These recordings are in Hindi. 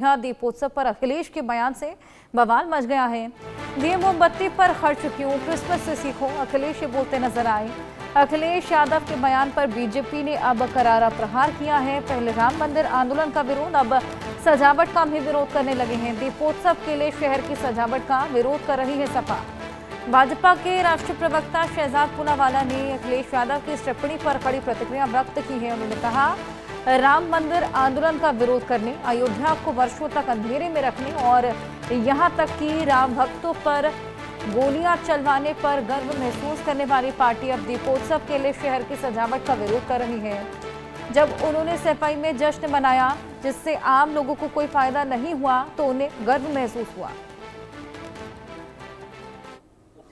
यहाँ दीपोत्सव पर अखिलेश के बयान से बवाल मच गया है। दिए मोमबत्ती पर खर्च क्यों, क्रिसमस से सीखो, अखिलेश बोलते नजर आए। अखिलेश यादव के बयान पर बीजेपी ने अब करारा प्रहार किया है। पहले राम मंदिर आंदोलन का विरोध, अब सजावट का भी विरोध करने लगे हैं। दीपोत्सव के लिए शहर की सजावट का विरोध कर रही है सपा। भाजपा के राष्ट्रीय प्रवक्ता शहजाद पूनावाला ने अखिलेश यादव की इस टिप्पणी पर कड़ी प्रतिक्रिया व्यक्त की है। उन्होंने कहा, राम मंदिर आंदोलन का विरोध करने, अयोध्या को वर्षों तक अंधेरे में रखने और यहां तक कि राम भक्तों पर गोलियां चलवाने पर गर्व महसूस करने वाली पार्टी अब दीपोत्सव के लिए शहर की सजावट का विरोध कर रही है। जब उन्होंने सफाई में जश्न मनाया जिससे आम लोगों को कोई फायदा नहीं हुआ तो उन्हें गर्व महसूस हुआ।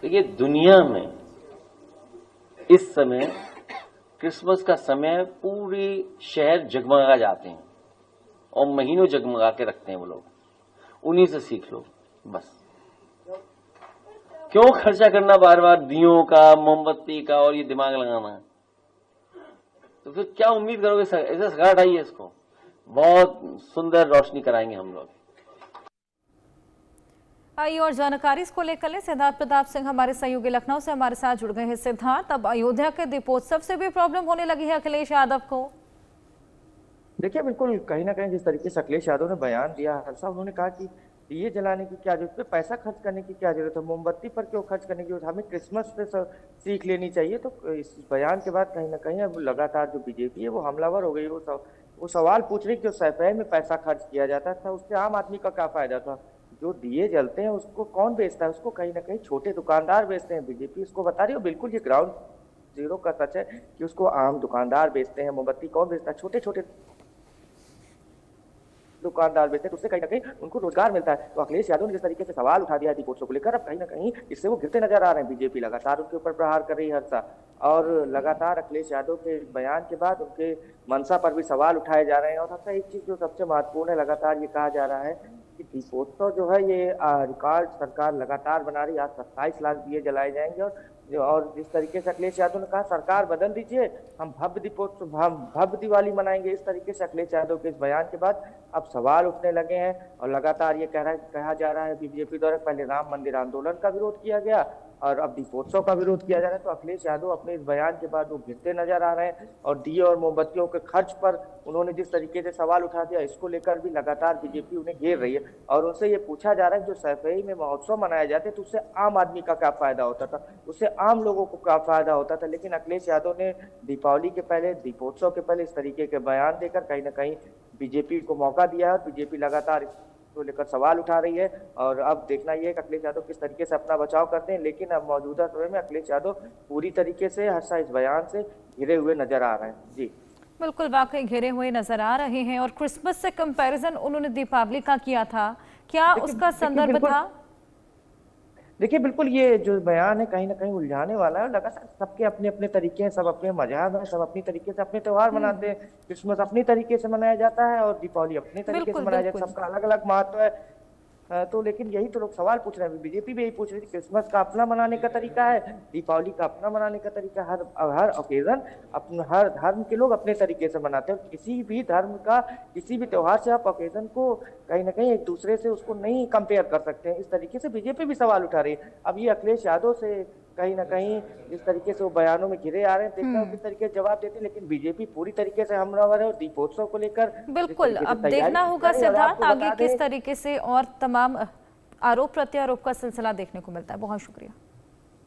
देखिए, दुनिया में इस समय क्रिसमस का समय पूरे शहर जगमगा जाते हैं और महीनों जगमगा के रखते हैं वो लोग। उन्हीं से सीख लो बस। क्यों खर्चा करना बार बार दियों का, मोमबत्ती का और ये दिमाग लगाना? तो फिर क्या उम्मीद करोगे? ऐसा सगा हटाइए इसको, बहुत सुंदर रोशनी कराएंगे हम लोग। आइए और जानकारी इसको लेकर सिद्धार्थ प्रताप सिंह हमारे सहयोगी लखनऊ से हमारे साथ जुड़ गए हैं। सिद्धार्थ, अब अयोध्या के दीपोत्सव से भी प्रॉब्लम होने लगी है अखिलेश यादव को। देखिए, बिल्कुल कहीं ना कहीं जिस तरीके से अखिलेश यादव ने बयान दिया हर्षा, उन्होंने कहा कि दिए जलाने की क्या जरूरत है, पैसा खर्च करने की क्या जरूरत है, मोमबत्ती पर क्यों खर्च करने की जरूरत है, हमें क्रिसमस से सीख लेनी चाहिए। तो इस बयान के बाद कहीं ना कहीं अब लगातार जो बीजेपी है वो हमलावर हो गई। वो सवाल पूछ रही कि जो सफाई में पैसा खर्च किया जाता था उससे आम आदमी का क्या फायदा था? जो दिए जलते हैं उसको कौन बेचता है? उसको कहीं ना कहीं छोटे दुकानदार बेचते हैं। बीजेपी उसको बता रही है, बिल्कुल ये ग्राउंड जीरो का सच है कि उसको आम दुकानदार बेचते हैं। मोमबत्ती कौन बेचता है? छोटे छोटे दुकानदार बेचते हैं, तो उससे कहीं ना कहीं उनको रोजगार मिलता है। तो अखिलेश यादव ने जिस तरीके से सवाल उठा दिया दीपोत्सव को लेकर, अब कहीं ना कहीं इससे वो गिरते नजर आ रहे हैं। बीजेपी लगातार उनके ऊपर प्रहार कर रही है हर्षा, और लगातार अखिलेश यादव के बयान के बाद उनके मंशा पर भी सवाल उठाए जा रहे हैं। और हर्षा, एक चीज जो सबसे महत्वपूर्ण है, लगातार ये कहा जा रहा है कि दीपोत्सव जो है ये रिकॉर्ड सरकार लगातार बना रही है। आज 27 लाख दिए जलाए जाएंगे। और जिस तरीके से अखिलेश यादव ने कहा सरकार बदल दीजिए, हम भव्य दीपोत्सव, हम भव्य दिवाली मनाएंगे, इस तरीके से अखिलेश यादव के इस बयान के बाद अब सवाल उठने लगे हैं। और लगातार ये कहा जा रहा है बीजेपी द्वारा पहले राम मंदिर आंदोलन का विरोध किया गया और अब दीपोत्सव का विरोध किया जा रहा है। तो अखिलेश यादव अपने इस बयान के बाद वो गिरते नजर आ रहे हैं। और दिए और मोमबत्तियों के खर्च पर उन्होंने जिस तरीके से सवाल उठा दिया, इसको लेकर भी लगातार बीजेपी उन्हें घेर रही है। और उनसे ये पूछा जा रहा है जो सफाई में महोत्सव मनाए जाते तो उससे आम आदमी का क्या फायदा होता था, उससे आम लोगों को क्या फायदा होता था। लेकिन अखिलेश यादव ने दीपावली के पहले, दीपोत्सव के पहले इस तरीके के बयान देकर कहीं ना कहीं बीजेपी को मौका दिया है। बीजेपी लगातार को लेकर सवाल उठा रही है और अब देखना यह है कि अखिलेश यादव किस तरीके से अपना बचाव करते हैं। लेकिन अब मौजूदा समय में अखिलेश यादव पूरी तरीके से हर्षा इस बयान से घिरे हुए नजर आ रहे हैं। जी बिल्कुल, वाकई घिरे हुए नजर आ रहे हैं। और क्रिसमस से कंपैरिजन उन्होंने दीपावली का किया था, क्या उसका संदर्भ था? देखिए, बिल्कुल ये जो बयान है कहीं ना कहीं उलझाने वाला है। लगातार सबके अपने अपने तरीके हैं, सब अपने मजहब है, सब अपनी तरीके से अपने त्योहार मनाते हैं। क्रिसमस अपनी तरीके से मनाया जाता है और दीपावली अपने तरीके से मनाया जाता है। सबका अलग अलग महत्व है। तो लेकिन यही तो लोग सवाल पूछ रहे हैं। बीजेपी भी यही पूछ रही थी, क्रिसमस का अपना मनाने का तरीका है, दीपावली का अपना मनाने का तरीका है। हर ओकेजन अपने, हर धर्म के लोग अपने तरीके से मनाते हैं। किसी भी धर्म का किसी भी त्योहार से आप ओकेजन को कहीं ना कहीं एक दूसरे से उसको नहीं कंपेयर कर सकते हैं। इस तरीके से बीजेपी भी सवाल उठा रही है। अब ये अखिलेश यादव से कहीं ना कहीं जिस तरीके से वो बयानों में घिरे आ रहे हैं, देखना किस तरीके से जवाब देते हैं। लेकिन बीजेपी पूरी तरीके से हमलावर है और दीपोत्सव को लेकर बिल्कुल अब देखना होगा सिद्धार्थ आगे किस तरीके से और तमाम आरोप प्रत्यारोप का सिलसिला देखने को मिलता है। बहुत शुक्रिया।